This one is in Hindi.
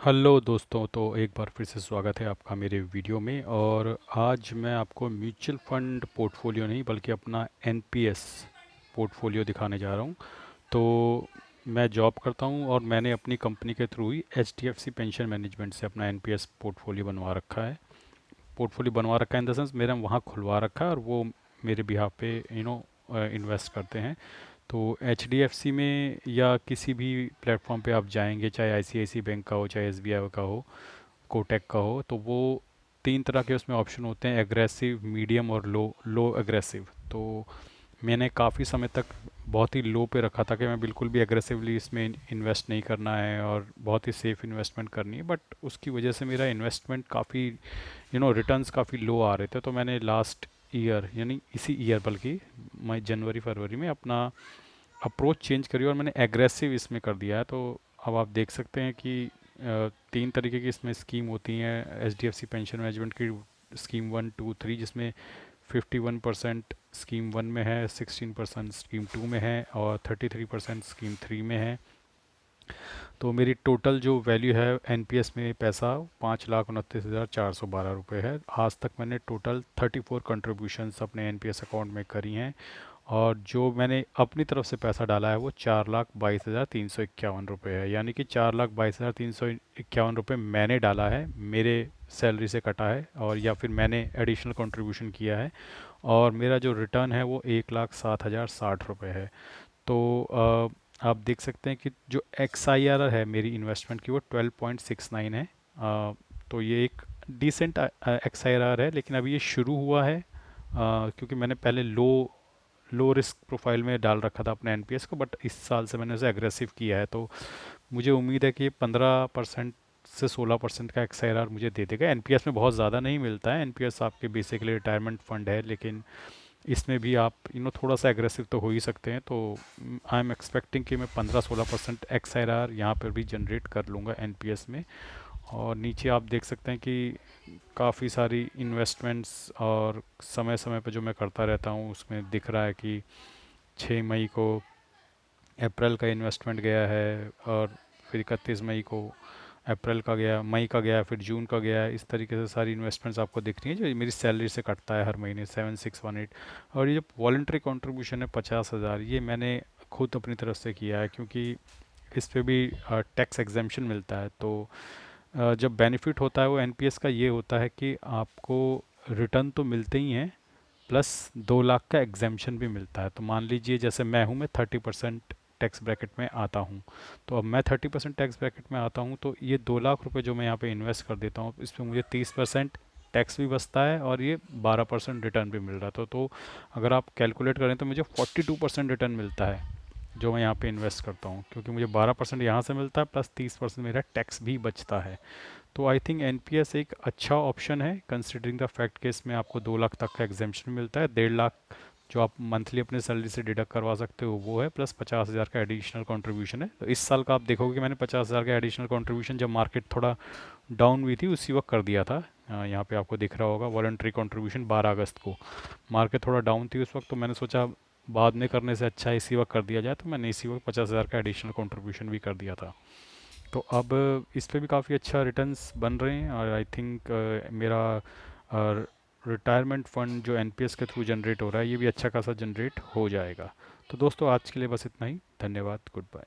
हेलो दोस्तों, तो एक बार फिर से स्वागत है आपका मेरे वीडियो में। और आज मैं आपको म्यूचुअल फंड पोर्टफोलियो नहीं बल्कि अपना एनपीएस पोर्टफोलियो दिखाने जा रहा हूँ। तो मैं जॉब करता हूँ और मैंने अपनी कंपनी के थ्रू ही एचडीएफसी पेंशन मैनेजमेंट से अपना एनपीएस पोर्टफोलियो बनवा रखा है। पोर्टफोलियो बनवा रखा है इन द सेंस मेरा वहाँ खुलवा रखा है और वो मेरे बिहाफ पे इन्वेस्ट करते हैं। तो एच डी एफ सी में या किसी भी प्लेटफॉर्म पे आप जाएंगे, चाहे आई सी आई सी बैंक का हो, चाहे एस बी आई का हो, कोटक का हो, तो वो तीन तरह के उसमें ऑप्शन होते हैं: एग्रेसिव, मीडियम और लो लो एग्रेसिव। तो मैंने काफ़ी समय तक बहुत ही लो पे रखा था कि मैं बिल्कुल भी एग्रेसिवली इसमें इन्वेस्ट नहीं करना है और बहुत ही सेफ इन्वेस्टमेंट करनी है। बट उसकी वजह से मेरा इन्वेस्टमेंट काफ़ी रिटर्न्स काफ़ी लो आ रहे थे। तो मैंने लास्ट ईयर, यानी इसी ईयर बल्कि मई जनवरी फरवरी में अपना अप्रोच चेंज करी और मैंने एग्रेसिव इसमें कर दिया है। तो अब आप देख सकते हैं कि तीन तरीके की इसमें स्कीम होती हैं H D F C pension management की। स्कीम 1, 2, 3, जिसमें 51% स्कीम 1 में है, 16% स्कीम 2 में है और 33% स्कीम 3 में है। तो मेरी टोटल जो वैल्यू है एनपीएस में पैसा 5,29,412 रुपये है। आज तक मैंने टोटल 34 कंट्रीब्यूशंस अपने एनपीएस अकाउंट में करी हैं और जो मैंने अपनी तरफ से पैसा डाला है वो 4,22,351 रुपये है। यानी कि 4,22,351 रुपये मैंने डाला है, मेरे सैलरी से कटा है और या फिर मैंने एडिशनल कंट्रीब्यूशन किया है। और मेरा जो रिटर्न है वो 1,07,060 रुपये है। तो आप देख सकते हैं कि जो एक्स आई आर है मेरी इन्वेस्टमेंट की वो 12.69 है। तो ये एक डिसेंट एक्स आई आर है, लेकिन अभी ये शुरू हुआ है क्योंकि मैंने पहले लो रिस्क प्रोफाइल में डाल रखा था अपने एनपीएस को, बट इस साल से मैंने उसे एग्रेसिव किया है। तो मुझे उम्मीद है कि 15% से 16% का एक्स आई आर मुझे दे देगा। एनपीएस में बहुत ज़्यादा नहीं मिलता है, एनपीएस आपके बेसिकली रिटायरमेंट फंड है, लेकिन इसमें भी आप थोड़ा सा एग्रेसिव तो हो ही सकते हैं। तो आई एम एक्सपेक्टिंग कि मैं 15-16% एक्स आई आर यहाँ पर भी जनरेट कर लूँगा एनपीएस में। और नीचे आप देख सकते हैं कि काफ़ी सारी इन्वेस्टमेंट्स और समय समय पे जो मैं करता रहता हूँ उसमें दिख रहा है कि 6 मई को अप्रैल का इन्वेस्टमेंट गया है और फिर 31 मई को अप्रैल का गया, मई का गया, फिर जून का गया है। इस तरीके से सारी इन्वेस्टमेंट्स आपको दिख रही हैं जो मेरी सैलरी से कटता है हर महीने 7618। और ये जो वॉलंटरी कंट्रीब्यूशन है 50,000, ये मैंने खुद अपनी तरफ से किया है क्योंकि इस पे भी टैक्स एग्जेम्पशन मिलता है। तो जब बेनिफिट होता है वो एनपीएस का ये होता है कि आपको रिटर्न तो मिलते ही हैं, प्लस 2 लाख का एग्जेम्पशन भी मिलता है। तो मान लीजिए जैसे मैं 30% टैक्स ब्रैकेट में आता हूँ। तो अब मैं 30% टैक्स ब्रैकेट में आता हूँ, तो ये 2 लाख रुपए जो मैं यहाँ पे इन्वेस्ट कर देता हूँ, इस पर मुझे 30% टैक्स भी बचता है और ये 12% रिटर्न भी मिल रहा था। तो अगर आप कैलकुलेट करें तो मुझे 42% रिटर्न मिलता है जो मैं यहाँ पे इन्वेस्ट करता हूँ, क्योंकि मुझे 12% यहाँ से मिलता है प्लस 30% मेरा टैक्स भी बचता है। तो आई थिंक एनपीएस एक अच्छा ऑप्शन है कंसिडरिंग द फैक्ट कि इसमें आपको 2 लाख तक का एग्जेम्पशन मिलता है। 1.5 लाख जो आप मंथली अपने सैलरी से डिडक्ट करवा सकते हो वो है, प्लस 50,000 का एडिशनल कंट्रीब्यूशन है। तो इस साल का आप देखोगे कि मैंने 50,000 का एडिशनल कंट्रीब्यूशन जब मार्केट थोड़ा डाउन हुई थी उसी वक्त कर दिया था। यहाँ पे आपको दिख रहा होगा वॉलंटरी कंट्रीब्यूशन 12 अगस्त को। मार्केट थोड़ा डाउन थी उस वक्त, तो मैंने सोचा बाद में करने से अच्छा इसी वक्त कर दिया जाए, तो मैंने इसी वक्त 50,000 का एडिशनल कंट्रीब्यूशन भी कर दिया था। तो अब इस पे भी काफ़ी अच्छा रिटर्न्स बन रहे हैं और आई थिंक मेरा रिटायरमेंट फंड जो एनपीएस के थ्रू जनरेट हो रहा है ये भी अच्छा खासा जनरेट हो जाएगा। तो दोस्तों आज के लिए बस इतना ही। धन्यवाद। Good bye.